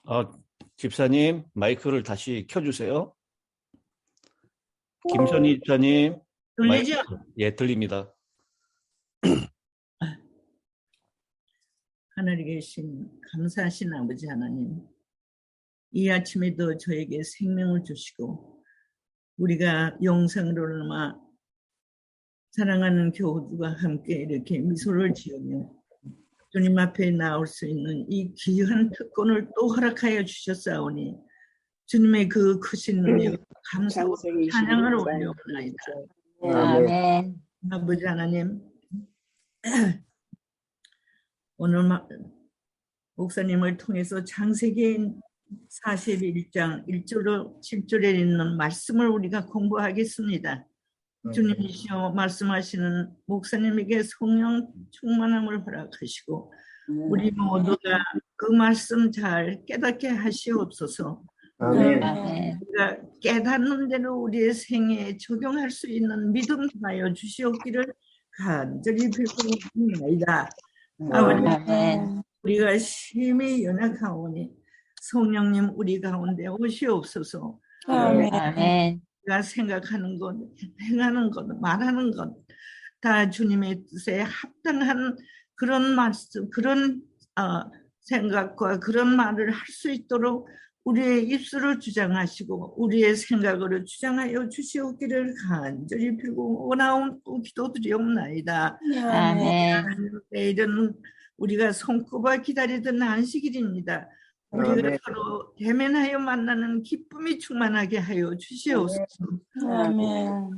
아, 집사님, 마이크를 다시 켜주세요. 김선희 집사님, 마이크, 들리죠? 예, 들립니다. 하늘에 계신 감사하신 아버지 하나님, 이 아침에도 저에게 생명을 주시고 우리가 영상으로 남아 사랑하는 교우들과 함께 이렇게 미소를 지으며 주님 앞에 나올 수 있는 이 귀한 특권을 또 허락하여 주셨사오니 주님의 그 크신 은혜와 감사와 창세기 찬양을 21장 올려옵나이다. 1절. 아멘. 아버지 하나님, 오늘 목사님을 통해서 창세기 41장 1절로 7절에 있는 말씀을 우리가 공부하겠습니다. 주님이시여 말씀하시는 목사님에게 성령 충만함을 허락하시고 우리 모두가 그 말씀 잘 깨닫게 하시옵소서. 아멘. 우리가 깨닫는 대로 우리의 생애에 적용할 수 있는 믿음 하여 주시옵기를 간절히 빌고옵나이다. 아버지, 아멘. 우리가 심히 연약하오니 성령님 우리 가운데 오시옵소서. 아멘. 우리가 생각하는 것, 행하는 것, 말하는 것 다 주님의 뜻에 합당한 그런 말씀, 그런 생각과 그런 말을 할 수 있도록 우리의 입술을 주장하시고 우리의 생각으로 주장하여 주시옵기를 간절히 빌고 원하옵고 기도드리옵나이다. 아멘. 내일은 우리가 손꼽아 기다리던 안식일입니다. 우리가 서로 대면하여 만나는 기쁨이 충만하게 하여 주시옵소서. 아멘.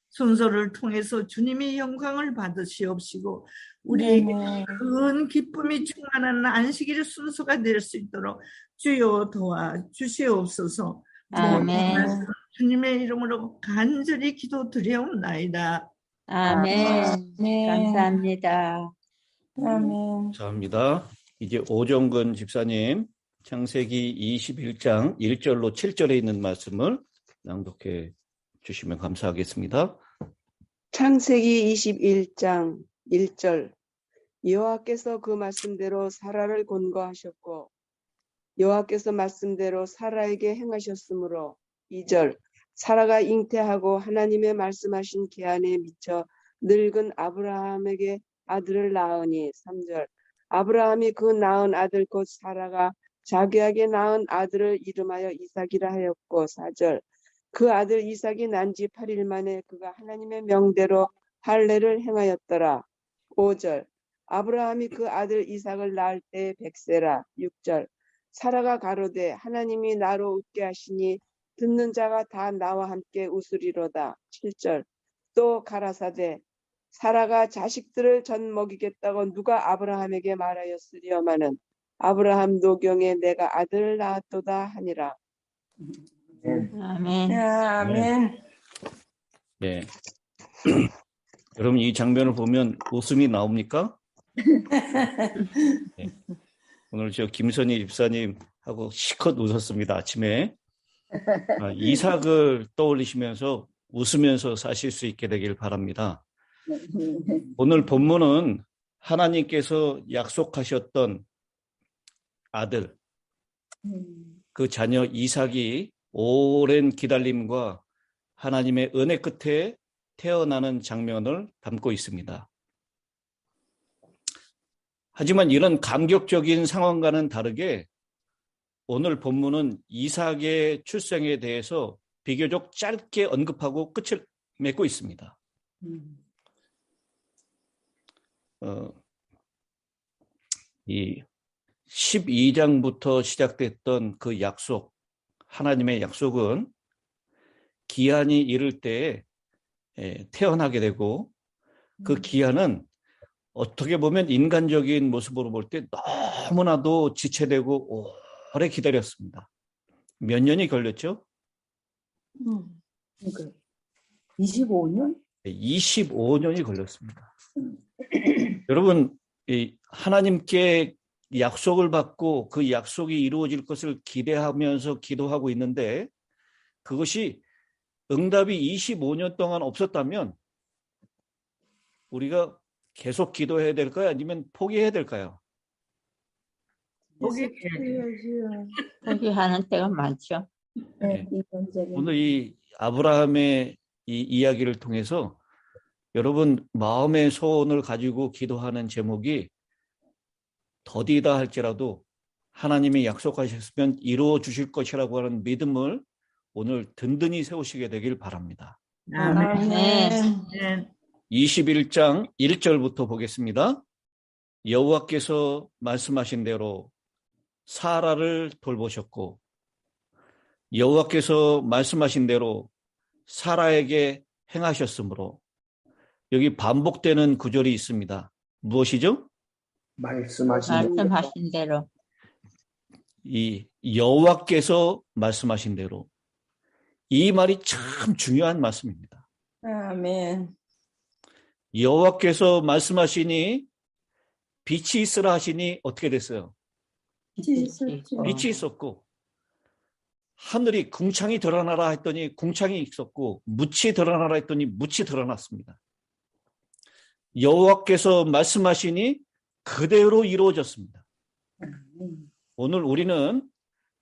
순서를 통해서 주님의 영광을 받으시옵시고 우리에게 큰 기쁨이 충만한 안식일 순서가 될 수 있도록 주여 도와주시옵소서. 아멘. 주님의 이름으로 간절히 기도드리옵나이다. 아멘. 감사합니다. 감사합니다. 이제 오정근 집사님, 창세기 21장 1절로 7절에 있는 말씀을 낭독해 주시면 감사하겠습니다. 창세기 21장 1절. 여호와께서 그 말씀대로 사라를 권고하셨고 여호와께서 말씀대로 사라에게 행하셨으므로 2절. 사라가 잉태하고 하나님의 말씀하신 기한에 미쳐 늙은 아브라함에게 아들을 낳으니 3절. 아브라함이 그 낳은 아들 곧 사라가 자기에게 낳은 아들을 이름하여 이삭이라 하였고 4절. 그 아들 이삭이 난 지 8일 만에 그가 하나님의 명대로 할례를 행하였더라. 5절. 아브라함이 그 아들 이삭을 낳을 때에 100세라. 6절. 사라가 가로되 하나님이 나로 웃게 하시니 듣는 자가 다 나와 함께 웃으리로다. 7절. 또 가라사대 사라가 자식들을 전 먹이겠다고 누가 아브라함에게 말하였으리요마는 아브라함 노경에 내가 아들을 낳았도다 하니라. 아멘. 아멘. 네. 여러분 이 장면을 보면 웃음이 나옵니까? 네. 오늘 저 김선희 집사님하고 시컷 웃었습니다. 아침에. 이삭을 떠올리시면서 웃으면서 사실 수 있게 되길 바랍니다. 오늘 본문은 하나님께서 약속하셨던 아들, 그 자녀 이삭이 오랜 기다림과 하나님의 은혜 끝에 태어나는 장면을 담고 있습니다. 하지만 이런 감격적인 상황과는 다르게 오늘 본문은 이삭의 출생에 대해서 비교적 짧게 언급하고 끝을 맺고 있습니다. 이 12장부터 시작됐던 그 약속, 하나님의 약속은 기한이 이를 때에 태어나게 되고 그 기한은 어떻게 보면 인간적인 모습으로 볼 때 너무나도 지체되고 오래 기다렸습니다. 몇 년이 걸렸죠? 25년? 25년이 걸렸습니다. 여러분, 하나님께 약속을 받고 그 약속이 이루어질 것을 기대하면서 기도하고 있는데 그것이 응답이 25년 동안 없었다면 우리가 계속 기도해야 될까요? 아니면 포기해야 될까요? 포기해야지. 포기하는 때가 많죠. 네. 오늘 이 아브라함의 이 이야기를 통해서 여러분 마음의 소원을 가지고 기도하는 제목이 더디다 할지라도 하나님이 약속하셨으면 이루어 주실 것이라고 하는 믿음을 오늘 든든히 세우시게 되길 바랍니다. 아멘. 아멘. 21장 1절부터 보겠습니다. 여호와께서 말씀하신 대로 사라를 돌보셨고 여호와께서 말씀하신 대로 사라에게 행하셨으므로 여기 반복되는 구절이 있습니다. 무엇이죠? 말씀하신 대로. 이 여호와께서 말씀하신 대로. 이 말이 참 중요한 말씀입니다. 아멘. 여호와께서 말씀하시니 빛이 있으라 하시니 어떻게 됐어요? 빛이 있었고 하늘이 궁창이 드러나라 했더니 궁창이 있었고 묻이 드러나라 했더니 묻이 드러났습니다. 여호와께서 말씀하시니 그대로 이루어졌습니다. 오늘 우리는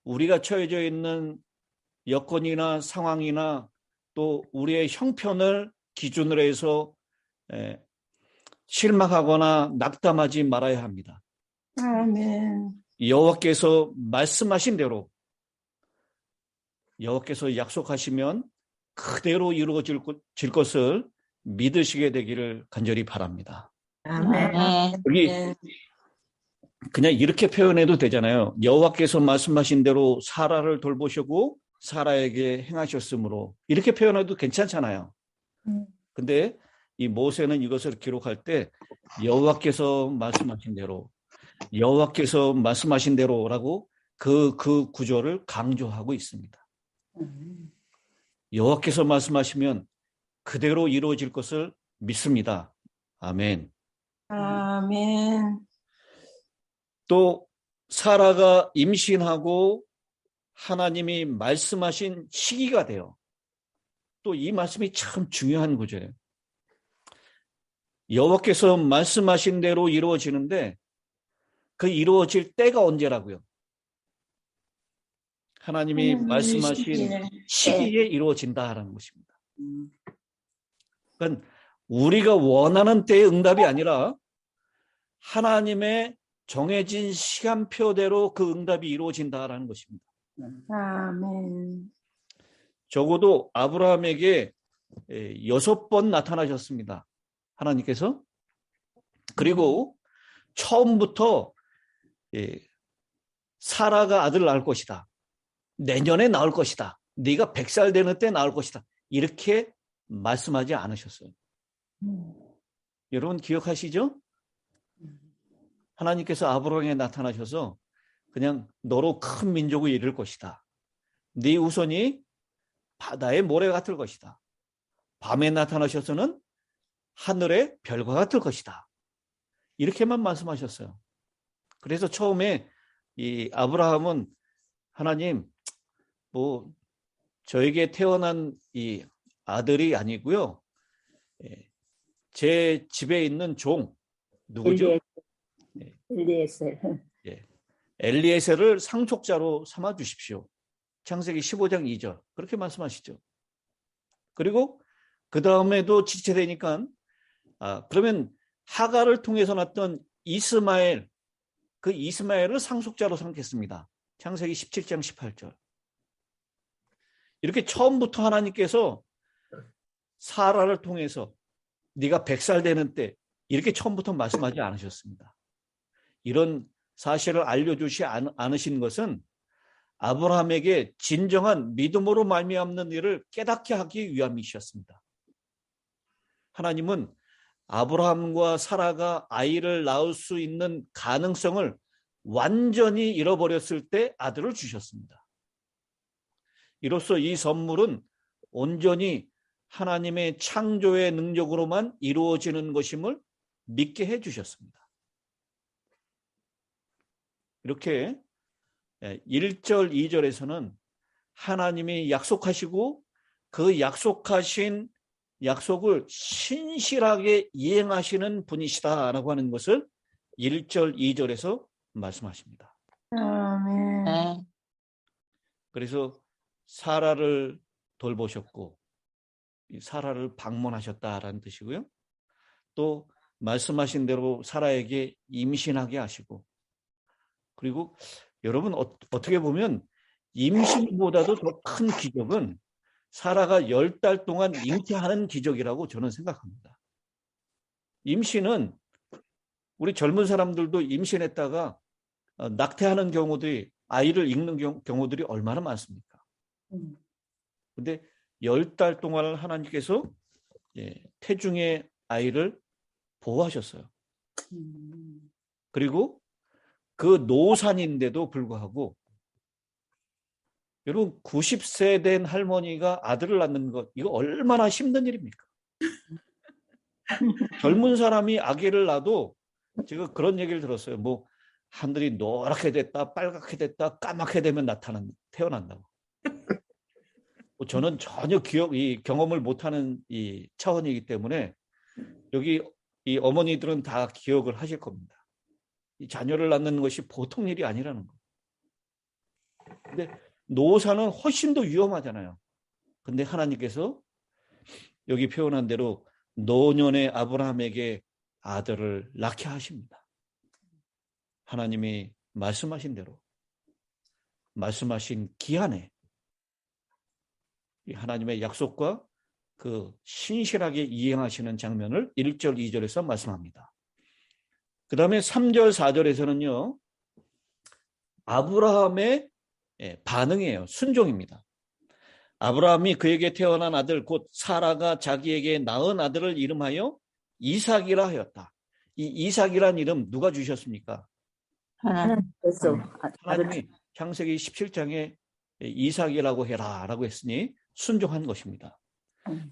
우리가 처해져 있는 여건이나 상황이나 또 우리의 형편을 기준으로 해서 실망하거나 낙담하지 말아야 합니다. 아멘. 여호와께서 말씀하신 대로 여호와께서 약속하시면 그대로 이루어질 것을 믿으시게 되기를 간절히 바랍니다. 아멘. 여기 그냥 이렇게 표현해도 되잖아요. 여호와께서 말씀하신 대로 사라를 돌보시고 사라에게 행하셨으므로 이렇게 표현해도 괜찮잖아요. 근데 이 모세는 이것을 기록할 때 여호와께서 말씀하신 대로 여호와께서 말씀하신 대로라고 그 구절을 강조하고 있습니다. 여호와께서 말씀하시면 그대로 이루어질 것을 믿습니다. 아멘. 아멘. 또 사라가 임신하고 하나님이 말씀하신 시기가 돼요. 또 이 말씀이 참 중요한 구절이에요. 여호와께서 말씀하신 대로 이루어지는데 그 이루어질 때가 언제라고요? 하나님이 말씀하신 시기에 이루어진다라는 것입니다. 그러니까 우리가 원하는 때의 응답이 아니라 하나님의 정해진 시간표대로 그 응답이 이루어진다라는 것입니다. 아멘. 적어도 아브라함에게 6번 나타나셨습니다. 하나님께서. 그리고 처음부터 사라가 아들을 낳을 것이다. 내년에 낳을 것이다. 네가 100살 되는 때 낳을 것이다. 이렇게 말씀하지 않으셨어요. 여러분 기억하시죠? 하나님께서 아브라함에게 나타나셔서 그냥 너로 큰 민족을 이룰 것이다. 네 후손이 바다의 모래 같을 것이다. 밤에 나타나셔서는 하늘의 별과 같을 것이다. 이렇게만 말씀하셨어요. 그래서 처음에 이 아브라함은 하나님 저에게 태어난 이 아들이 아니고요. 제 집에 있는 종 누구죠? 엘리에셀. 엘리에셀을 상속자로 삼아 주십시오. 창세기 15장 2절 그렇게 말씀하시죠. 그리고 그 다음에도 지체되니까 그러면 하갈을 통해서 났던 이스마엘 그 이스마엘을 상속자로 삼겠습니다. 창세기 17장 18절 이렇게 처음부터 하나님께서 사라를 통해서 네가 100살 되는 때 이렇게 처음부터 말씀하지 않으셨습니다. 이런 사실을 알려주시 않으신 것은 아브라함에게 진정한 믿음으로 말미암는 일을 깨닫게 하기 위함이셨습니다. 하나님은 아브라함과 사라가 아이를 낳을 수 있는 가능성을 완전히 잃어버렸을 때 아들을 주셨습니다. 이로써 이 선물은 온전히 하나님의 창조의 능력으로만 이루어지는 것임을 믿게 해주셨습니다. 이렇게 1절, 2절에서는 하나님이 약속하시고 그 약속하신 약속을 신실하게 이행하시는 분이시다라고 하는 것을 1절, 2절에서 말씀하십니다. 아멘. 네. 그래서 사라를 돌보셨고 이 사라를 방문하셨다라는 뜻이고요. 또 말씀하신 대로 사라에게 임신하게 하시고, 그리고 여러분 어떻게 보면 임신보다도 더 큰 기적은 사라가 10달 동안 잉태하는 기적이라고 저는 생각합니다. 임신은 우리 젊은 사람들도 임신했다가 낙태하는 경우들이, 아이를 잃는 경우들이 얼마나 많습니까? 근데 10달 동안 하나님께서 태중의 아이를 보호하셨어요. 그리고 그 노산인데도 불구하고, 여러분 90세 된 할머니가 아들을 낳는 것, 이거 얼마나 힘든 일입니까? 젊은 사람이 아기를 낳아도 제가 그런 얘기를 들었어요. 뭐 하늘이 노랗게 됐다, 빨갛게 됐다, 까맣게 되면 태어난다고. 저는 전혀 경험을 못하는 이 차원이기 때문에 여기 이 어머니들은 다 기억을 하실 겁니다. 이 자녀를 낳는 것이 보통 일이 아니라는 거. 근데 노사는 훨씬 더 위험하잖아요. 근데 하나님께서 여기 표현한 대로 노년의 아브라함에게 아들을 낳게 하십니다. 하나님이 말씀하신 대로, 말씀하신 기한에 하나님의 약속과 그 신실하게 이행하시는 장면을 1절, 2절에서 말씀합니다. 그 다음에 3절, 4절에서는요, 아브라함의 반응이에요. 순종입니다. 아브라함이 그에게 태어난 아들, 곧 사라가 자기에게 낳은 아들을 이름하여 이삭이라 하였다. 이 이삭이란 이름 누가 주셨습니까? 하나님께서 하나님이 창세기 17장에 이삭이라고 해라 라고 했으니 순종한 것입니다.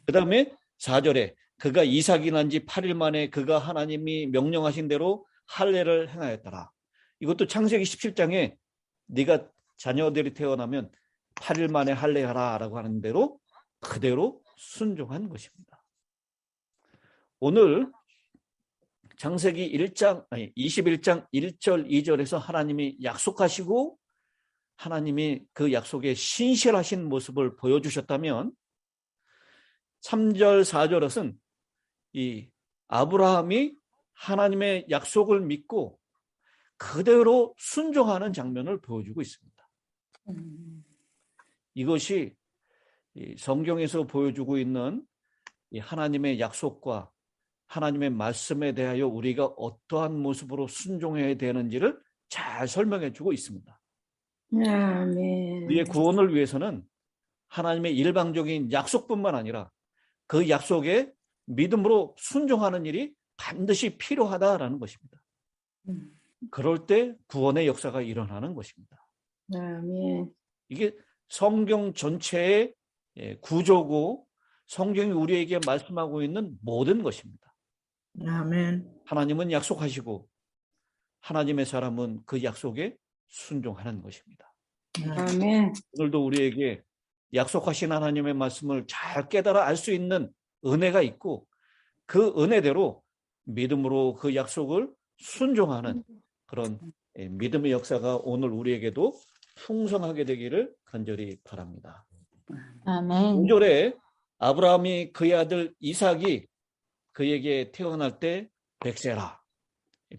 그 다음에 4절에 그가 이삭이 난 지 8일 만에 그가 하나님이 명령하신 대로 할례를 행하였더라. 이것도 창세기 17장에 네가 자녀들이 태어나면 8일 만에 할례하라 라고 하는 대로 그대로 순종한 것입니다. 오늘 창세기 21장 1절 2절에서 하나님이 약속하시고 하나님이 그 약속에 신실하신 모습을 보여주셨다면 3절 4절은 이 아브라함이 하나님의 약속을 믿고 그대로 순종하는 장면을 보여주고 있습니다. 이것이 성경에서 보여주고 있는 하나님의 약속과 하나님의 말씀에 대하여 우리가 어떠한 모습으로 순종해야 되는지를 잘 설명해 주고 있습니다. 아멘. 우리의 구원을 위해서는 하나님의 일방적인 약속뿐만 아니라 그 약속에 믿음으로 순종하는 일이 반드시 필요하다라는 것입니다. 그럴 때 구원의 역사가 일어나는 것입니다. 아멘. 이게 성경 전체의 구조고 성경이 우리에게 말씀하고 있는 모든 것입니다. 아멘. 하나님은 약속하시고 하나님의 사람은 그 약속에 순종하는 것입니다. 아멘. 오늘도 우리에게 약속하신 하나님의 말씀을 잘 깨달아 알 수 있는 은혜가 있고 그 은혜대로 믿음으로 그 약속을 순종하는 그런 믿음의 역사가 오늘 우리에게도 풍성하게 되기를 간절히 바랍니다. 아멘. 5절에 아브라함이 그의 아들 이삭이 그에게 태어날 때 100세라.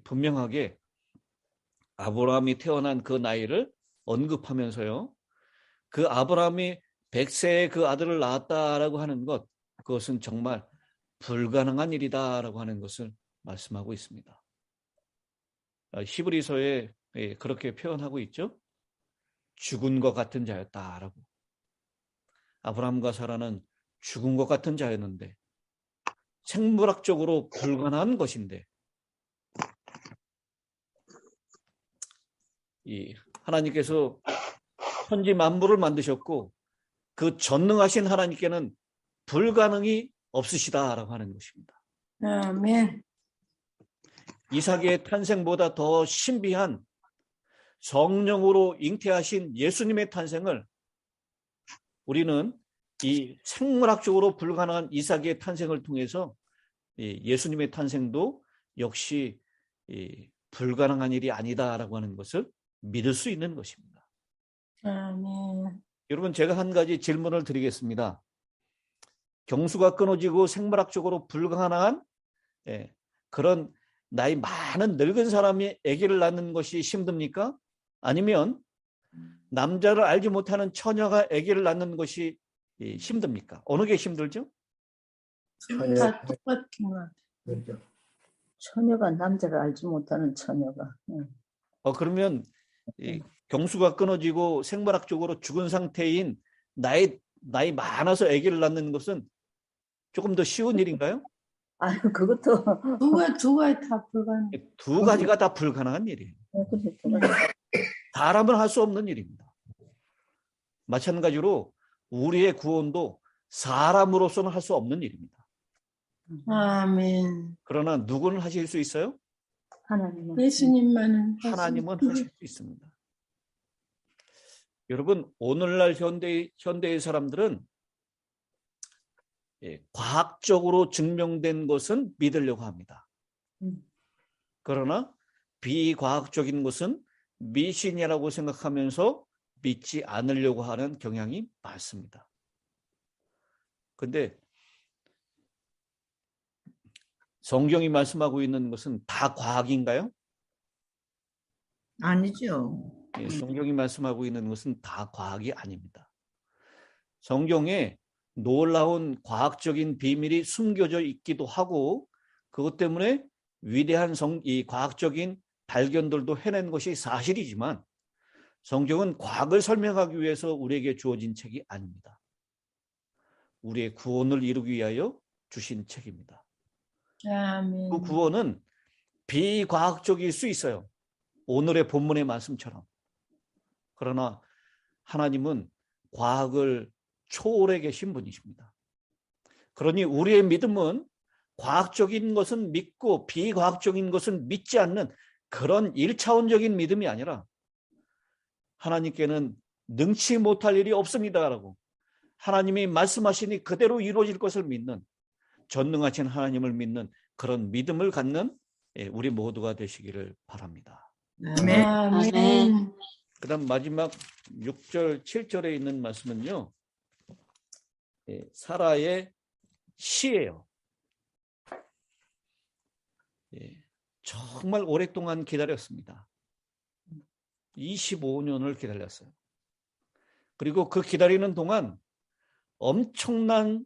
분명하게 아브라함이 태어난 그 나이를 언급하면서요. 그 아브라함이 100세에 그 아들을 낳았다라고 하는 것, 그것은 정말 불가능한 일이다라고 하는 것을 말씀하고 있습니다. 히브리서에 그렇게 표현하고 있죠. 죽은 것 같은 자였다라고. 아브라함과 사라는 죽은 것 같은 자였는데 생물학적으로 불가능한 것인데 이 하나님께서 천지 만물을 만드셨고 그 전능하신 하나님께는 불가능이 없으시다라고 하는 것입니다. 아멘. 이삭의 탄생보다 더 신비한 성령으로 잉태하신 예수님의 탄생을 우리는 이 생물학적으로 불가능한 이삭의 탄생을 통해서 예수님의 탄생도 역시 불가능한 일이 아니다라고 하는 것을 믿을 수 있는 것입니다. 아멘. 여러분, 제가 한 가지 질문을 드리겠습니다. 경수가 끊어지고 생물학적으로 불가능한 그런 나이 많은 늙은 사람이 아기를 낳는 것이 힘듭니까? 아니면 남자를 알지 못하는 처녀가 아기를 낳는 것이 힘듭니까? 어느 게 힘들죠? 다 똑같은 것 같아요. 처녀가 남자를 알지 못하는 처녀가. 그러면 경수가 끊어지고 생물학적으로 죽은 상태인 나이 많아서 아기를 낳는 것은 조금 더 쉬운 일인가요? 아유, 그것도. 두 가지 다 불가능. 두 가지가 다 불가능한 일이에요. 사람은 할 수 없는 일입니다. 마찬가지로 우리의 구원도 사람으로서는 할 수 없는 일입니다. 아멘. 그러나 누구는 하실 수 있어요? 하나님은. 예수님만은 하나님은 하실 수 있습니다. 여러분, 오늘날 현대의 사람들은 과학적으로 증명된 것은 믿으려고 합니다. 그러나 비과학적인 것은 미신이라고 생각하면서 믿지 않으려고 하는 경향이 많습니다. 그런데 성경이 말씀하고 있는 것은 다 과학인가요? 아니죠. 성경이 말씀하고 있는 것은 다 과학이 아닙니다. 성경에 놀라운 과학적인 비밀이 숨겨져 있기도 하고, 그것 때문에 위대한 이 과학적인 발견들도 해낸 것이 사실이지만, 성경은 과학을 설명하기 위해서 우리에게 주어진 책이 아닙니다. 우리의 구원을 이루기 위하여 주신 책입니다. 아멘. 그 구원은 비과학적일 수 있어요. 오늘의 본문의 말씀처럼. 그러나 하나님은 과학을 초월해 계신 분이십니다. 그러니 우리의 믿음은 과학적인 것은 믿고 비과학적인 것은 믿지 않는 그런 1차원적인 믿음이 아니라, 하나님께는 능치 못할 일이 없습니다라고, 하나님이 말씀하시니 그대로 이루어질 것을 믿는, 전능하신 하나님을 믿는 그런 믿음을 갖는 우리 모두가 되시기를 바랍니다. 아멘. 아멘. 그다음 마지막 6절, 7절에 있는 말씀은요, 사라의 시예요. 정말 오랫동안 기다렸습니다. 25년을 기다렸어요. 그리고 그 기다리는 동안 엄청난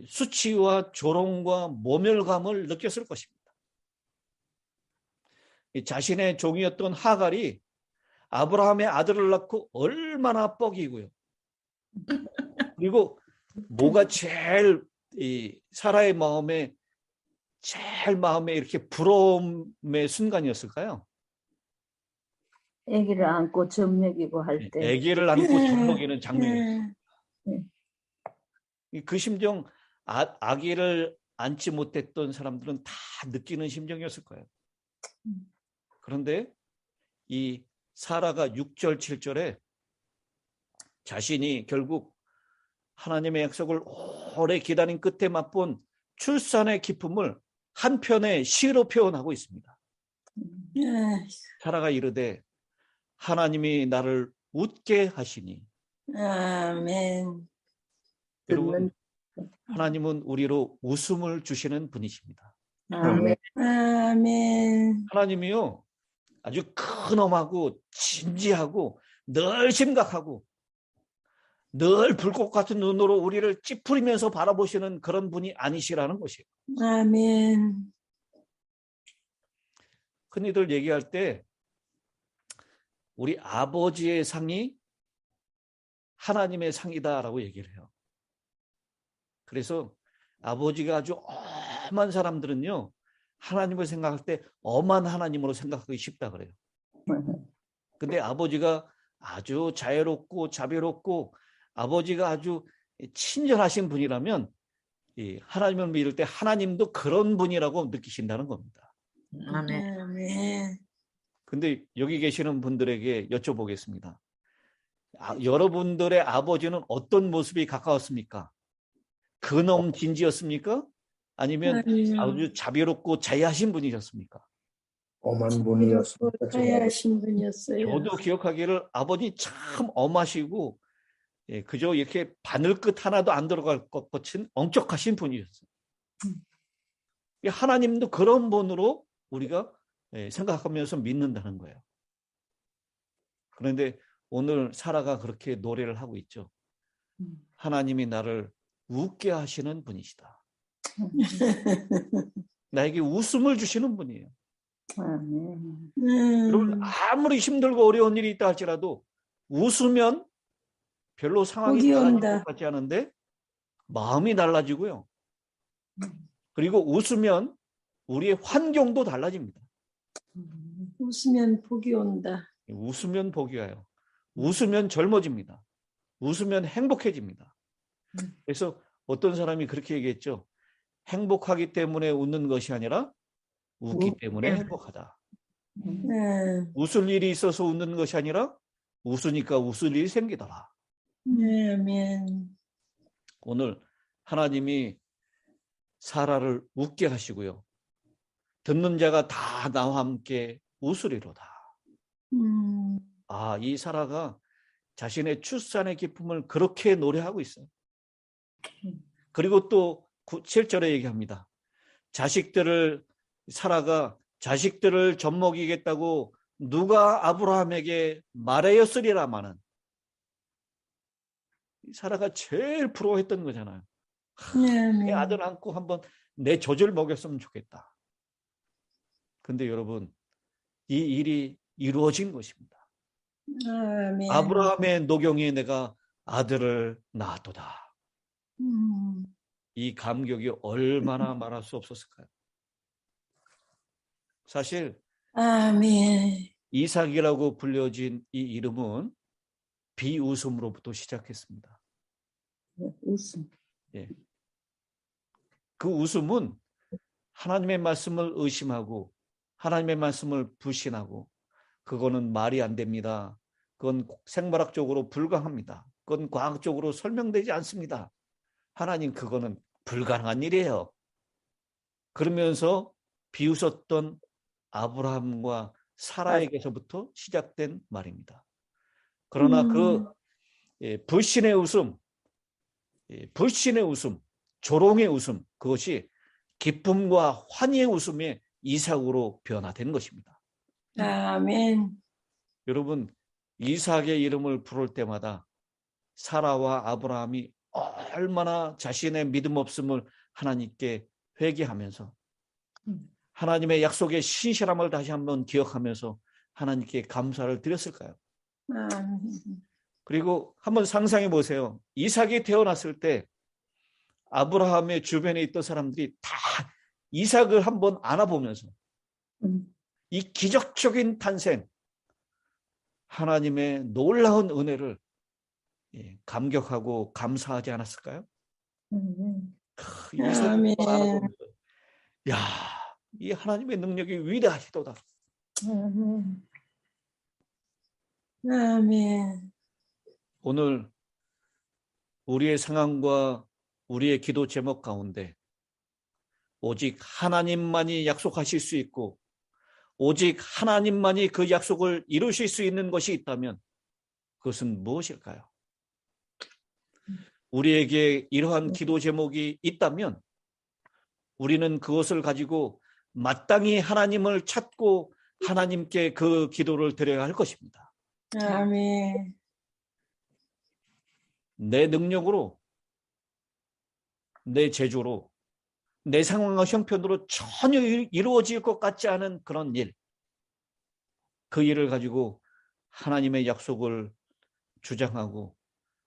수치와 조롱과 모멸감을 느꼈을 것입니다. 자신의 종이었던 하갈이 아브라함의 아들을 낳고 얼마나 뻑이고요. 그리고 뭐가 제일 사라의 마음에 이렇게 부러움의 순간이었을까요? 아기를 안고 젖 먹이고 할 때. 아기를 안고 젖 먹이는 장면이었어요. 그 심정, 아기를 안지 못했던 사람들은 다 느끼는 심정이었을 거예요. 그런데 이 사라가 6절, 7절에 자신이 결국 하나님의 약속을 오래 기다린 끝에 맛본 출산의 기쁨을 한편의 시로 표현하고 있습니다. 사라가 이르되 하나님이 나를 웃게 하시니. 아멘. 여러분, 하나님은 우리로 웃음을 주시는 분이십니다. 아멘. 아멘. 하나님이요, 아주 근엄하고 진지하고 늘 심각하고 늘 불꽃 같은 눈으로 우리를 찌푸리면서 바라보시는 그런 분이 아니시라는 것이에요. 아멘. 흔히들 얘기할 때 우리 아버지의 상이 하나님의 상이다라고 얘기를 해요. 그래서 아버지가 아주 엄한 사람들은요, 하나님을 생각할 때 엄한 하나님으로 생각하기 쉽다 그래요. 근데 아버지가 아주 자애롭고 자비롭고 아버지가 아주 친절하신 분이라면 하나님을 믿을 때 하나님도 그런 분이라고 느끼신다는 겁니다. 아멘. 아멘. 근데 여기 계시는 분들에게 여쭤보겠습니다. 여러분들의 아버지는 어떤 모습이 가까웠습니까? 근엄 진지였습니까? 아니면 아주 자비롭고 자애하신 분이셨습니까? 엄한 분이었습니다. 가야 하신 분이었어요. 저도 기억하기를 아버지 참 엄하시고 그저 이렇게 바늘끝 하나도 안 들어갈 것 같은 엄격하신 분이었어요. 하나님도 그런 분으로 우리가 생각하면서 믿는다는 거예요. 그런데 오늘 사라가 그렇게 노래를 하고 있죠. 하나님이 나를 웃게 하시는 분이시다. 나에게 웃음을 주시는 분이에요. 여러분 아무리 힘들고 어려운 일이 있다 할지라도 웃으면 별로 상황이 복이 달라질 온다. 것 같지 않은데 마음이 달라지고요. 그리고 웃으면 우리의 환경도 달라집니다. 웃으면 복이 온다. 웃으면 복이 와요. 웃으면 젊어집니다. 웃으면 행복해집니다. 그래서 어떤 사람이 그렇게 얘기했죠. 행복하기 때문에 웃는 것이 아니라 웃기 때문에 행복하다. 웃을 일이 있어서 웃는 것이 아니라 웃으니까 웃을 일이 생기더라. 아멘. 오늘 하나님이 사라를 웃게 하시고요. 듣는 자가 다 나와 함께 웃으리로다. 아, 이 사라가 자신의 출산의 기쁨을 그렇게 노래하고 있어요. 그리고 또 7절에 얘기합니다. 사라가 자식들을 젖먹이겠다고 누가 아브라함에게 말하였으리라마는 사라가 제일 부러워했던 거잖아요. 내 아들 안고 한번 내 젖을 먹였으면 좋겠다. 근데 여러분 이 일이 이루어진 것입니다. 아멘. 아브라함의 노경에 내가 아들을 낳았도다. 이 감격이 얼마나 말할 수 없었을까요? 사실 아멘. 이삭이라고 불려진 이 이름은 비웃음으로부터 시작했습니다. 웃음. 그 웃음은 하나님의 말씀을 의심하고 하나님의 말씀을 불신하고 그거는 말이 안 됩니다. 그건 생물학적으로 불가합니다. 그건 과학적으로 설명되지 않습니다. 하나님 그거는 불가능한 일이에요. 그러면서 비웃었던 아브라함과 사라에게서부터 시작된 말입니다. 그러나 그 불신의 웃음, 조롱의 웃음, 그것이 기쁨과 환희의 웃음의 이삭으로 변화된 것입니다. 아멘. 여러분, 이삭의 이름을 부를 때마다 사라와 아브라함이 얼마나 자신의 믿음 없음을 하나님께 회개하면서 하나님의 약속의 신실함을 다시 한번 기억하면서 하나님께 감사를 드렸을까요? 그리고 한번 상상해 보세요. 이삭이 태어났을 때 아브라함의 주변에 있던 사람들이 다 이삭을 한번 안아보면서 이 기적적인 탄생, 하나님의 놀라운 은혜를 감격하고 감사하지 않았을까요? 이삭을 알아보면서 야, 이 하나님의 능력이 위대하시도다. 아멘. 오늘 우리의 상황과 우리의 기도 제목 가운데 오직 하나님만이 약속하실 수 있고 오직 하나님만이 그 약속을 이루실 수 있는 것이 있다면 그것은 무엇일까요? 우리에게 이러한 기도 제목이 있다면 우리는 그것을 가지고 마땅히 하나님을 찾고 하나님께 그 기도를 드려야 할 것입니다. 아멘. 내 능력으로, 내 재주로, 내 상황과 형편으로 전혀 이루어질 것 같지 않은 그런 일, 그 일을 가지고 하나님의 약속을 주장하고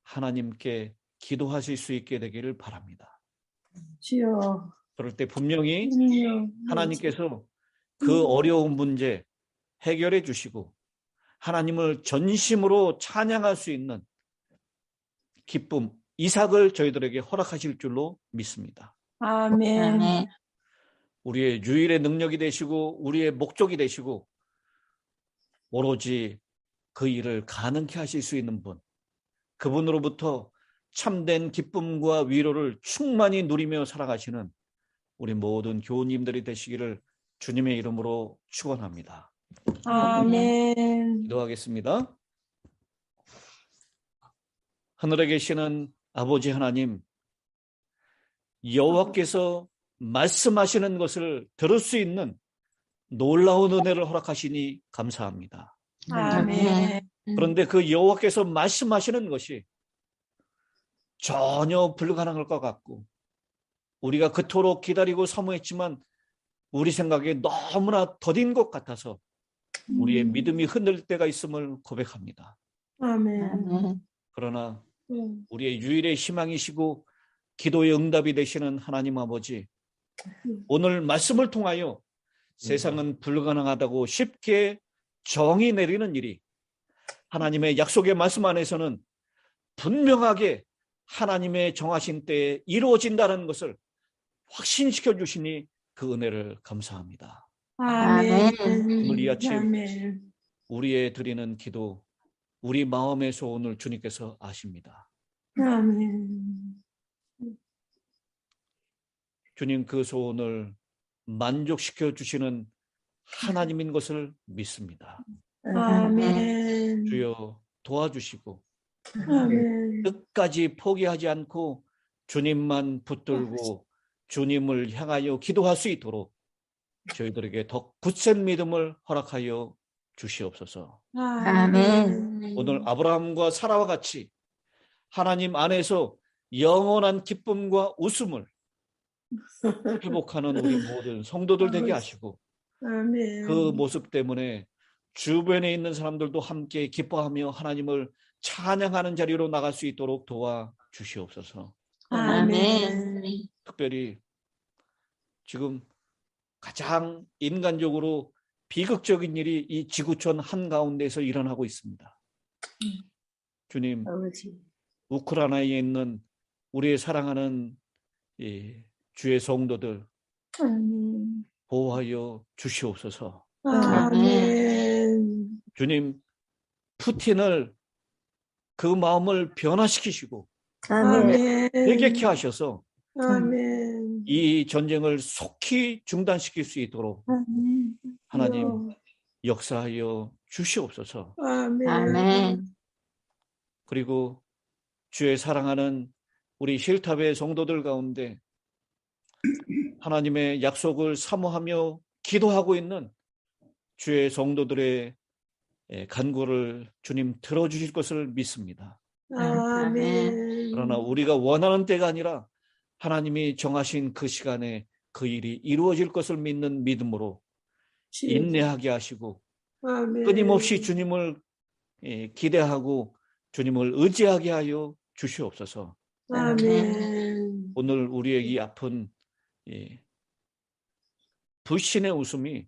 하나님께 기도하실 수 있게 되기를 바랍니다. 주여. 그럴 때 분명히 하나님께서 그 어려운 문제 해결해 주시고 하나님을 전심으로 찬양할 수 있는 기쁨, 이삭을 저희들에게 허락하실 줄로 믿습니다. 아멘. 우리의 유일의 능력이 되시고 우리의 목적이 되시고 오로지 그 일을 가능케 하실 수 있는 분, 그분으로부터 참된 기쁨과 위로를 충만히 누리며 살아가시는 우리 모든 교우님들이 되시기를 주님의 이름으로 축원합니다. 아멘. 기도하겠습니다. 하늘에 계시는 아버지 하나님, 여호와께서 말씀하시는 것을 들을 수 있는 놀라운 은혜를 허락하시니 감사합니다. 아멘. 그런데 그 여호와께서 말씀하시는 것이 전혀 불가능할 것 같고, 우리가 그토록 기다리고 사모했지만 우리 생각에 너무나 더딘 것 같아서 우리의 믿음이 흔들릴 때가 있음을 고백합니다. 아멘. 그러나 우리의 유일의 희망이시고 기도의 응답이 되시는 하나님 아버지, 오늘 말씀을 통하여 세상은 불가능하다고 쉽게 정의 내리는 일이 하나님의 약속의 말씀 안에서는 분명하게 하나님의 정하신 때에 이루어진다는 것을 확신시켜 주시니 그 은혜를 감사합니다. 아멘. 오늘 이 아침 아멘. 우리의 드리는 기도, 우리 마음의 소원을 주님께서 아십니다. 아멘. 주님, 그 소원을 만족시켜 주시는 하나님인 것을 믿습니다. 아멘. 주여 도와주시고 아멘. 끝까지 포기하지 않고 주님만 붙들고 주님을 향하여 기도할 수 있도록 저희들에게 더 굳센 믿음을 허락하여 주시옵소서. 아멘. 오늘 아브라함과 사라와 같이 하나님 안에서 영원한 기쁨과 웃음을 회복하는 우리 모든 성도들 되게 하시고, 아멘. 그 모습 때문에 주변에 있는 사람들도 함께 기뻐하며 하나님을 찬양하는 자리로 나갈 수 있도록 도와주시옵소서. 아멘. 특별히 지금 가장 인간적으로 비극적인 일이 이 지구촌 한가운데에서 일어나고 있습니다. 주님, 아버지. 우크라이나에 있는 우리의 사랑하는 이 주의 성도들 아멘. 보호하여 주시옵소서. 아멘. 주님, 푸틴을 그 마음을 변화시키시고 아멘. 회개케 하셔서 아멘. 이 전쟁을 속히 중단시킬 수 있도록 하나님 역사하여 주시옵소서. 아멘. 그리고 주의 사랑하는 우리 힐탑의 성도들 가운데 하나님의 약속을 사모하며 기도하고 있는 주의 성도들의 간구를 주님 들어주실 것을 믿습니다. 아멘. 그러나 우리가 원하는 때가 아니라 하나님이 정하신 그 시간에 그 일이 이루어질 것을 믿는 믿음으로 인내하게 하시고 아멘. 끊임없이 주님을 기대하고 주님을 의지하게 하여 주시옵소서. 아멘. 오늘 우리의 이 아픈 불신의 웃음이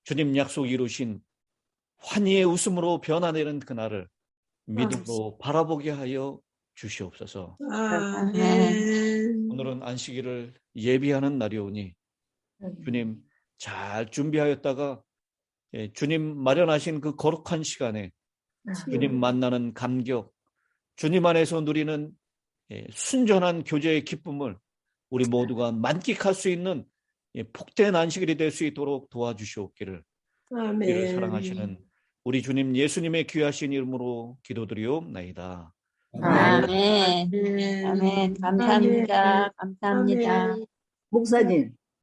주님 약속 이루신 환희의 웃음으로 변화되는 그날을 믿음으로 바라보게 하여 주시옵소서. 아멘. 오늘은 안식일을 예비하는 날이오니 주님 잘 준비하였다가 주님 마련하신 그 거룩한 시간에 주님 만나는 감격, 주님 안에서 누리는 순전한 교제의 기쁨을 우리 모두가 만끽할 수 있는 복된 안식일이 될 수 있도록 도와주시옵기를 아멘. 우리를 사랑하시는 우리 주님 예수님의 귀하신 이름으로 기도드리옵나이다. 아멘. 아멘. 감사합니다. 감사합니다. 목사님,